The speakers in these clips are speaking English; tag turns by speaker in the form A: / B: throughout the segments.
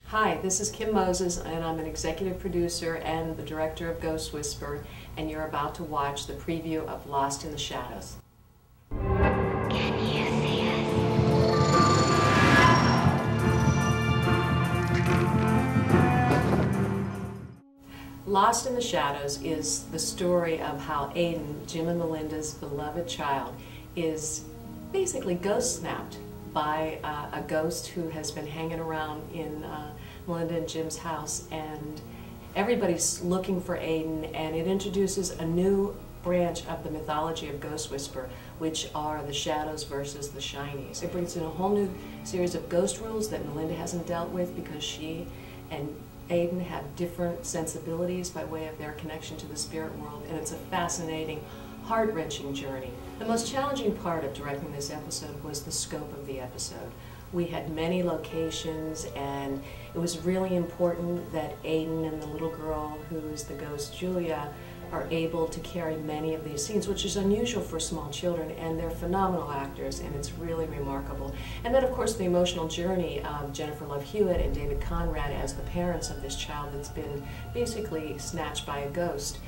A: Hi, this is Kim Moses, and I'm an executive producer and the director of Ghost Whisper, and you're about to watch the preview of Lost in the Shadows.
B: Can you see
A: Lost in the Shadows is the story of how Aiden, Jim and Melinda's beloved child, is basically ghost snapped by a ghost who has been hanging around in Melinda and Jim's house, and everybody's looking for Aiden, and it introduces a new branch of the mythology of Ghost Whisper, which are the shadows versus the shinies. It brings in a whole new series of ghost rules that Melinda hasn't dealt with because she and Aiden have different sensibilities by way of their connection to the spirit world, and it's a fascinating, heart-wrenching journey. The most challenging part of directing this episode was the scope of the episode. We had many locations, and it was really important that Aiden and the little girl who is the ghost Julia are able to carry many of these scenes, which is unusual for small children, and they're phenomenal actors, and it's really remarkable. And then, of course, the emotional journey of Jennifer Love Hewitt and David Conrad as the parents of this child that's been basically snatched by a ghost.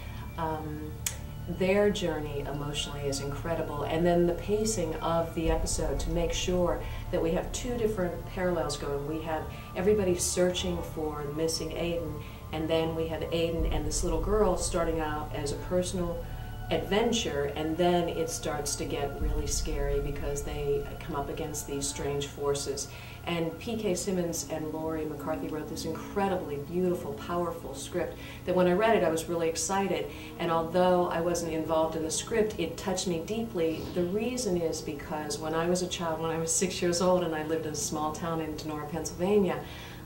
A: Their journey emotionally is incredible, and then the pacing of the episode to make sure that we have two different parallels going. We have everybody searching for missing Aiden, and then we have Aiden and this little girl starting out as a personal adventure, and then it starts to get really scary because they come up against these strange forces. And P.K. Simmons and Laurie McCarthy wrote this incredibly beautiful, powerful script that when I read it I was really excited, and although I wasn't involved in the script, it touched me deeply. The reason is because when I was a child, when I was 6 years old and I lived in a small town in Denora, Pennsylvania,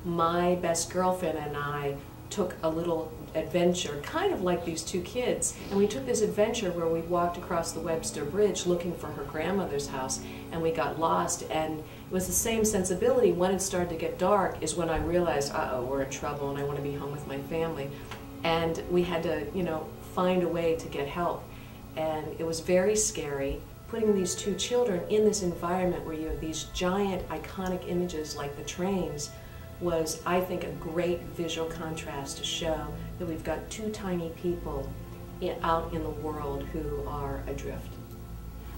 A: my best girlfriend and I took a little adventure, kind of like these two kids, and we took this adventure where we walked across the Webster Bridge looking for her grandmother's house, and we got lost, and it was the same sensibility. When it started to get dark is when I realized, uh-oh, we're in trouble and I want to be home with my family, and we had to, find a way to get help, and it was very scary putting these two children in this environment where you have these giant iconic images like the trains. Was, I think, a great visual contrast to show that we've got two tiny people out in the world who are adrift.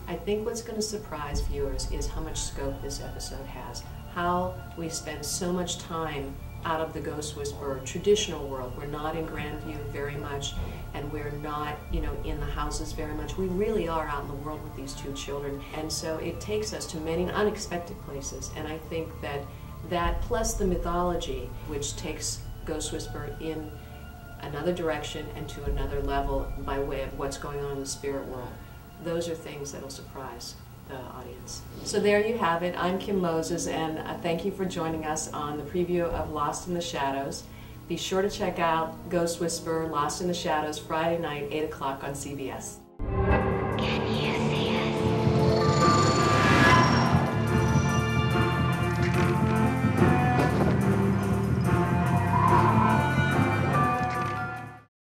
A: I think what's going to surprise viewers is how much scope this episode has, how we spend so much time out of the Ghost Whisperer traditional world. We're not in Grandview very much, and we're not, in the houses very much. We really are out in the world with these two children, and so it takes us to many unexpected places, and I think that plus the mythology, which takes Ghost Whisperer in another direction and to another level by way of what's going on in the spirit world. Those are things that will surprise the audience. So there you have it. I'm Kim Moses, and thank you for joining us on the preview of Lost in the Shadows. Be sure to check out Ghost Whisperer, Lost in the Shadows, Friday night, 8 o'clock on CBS.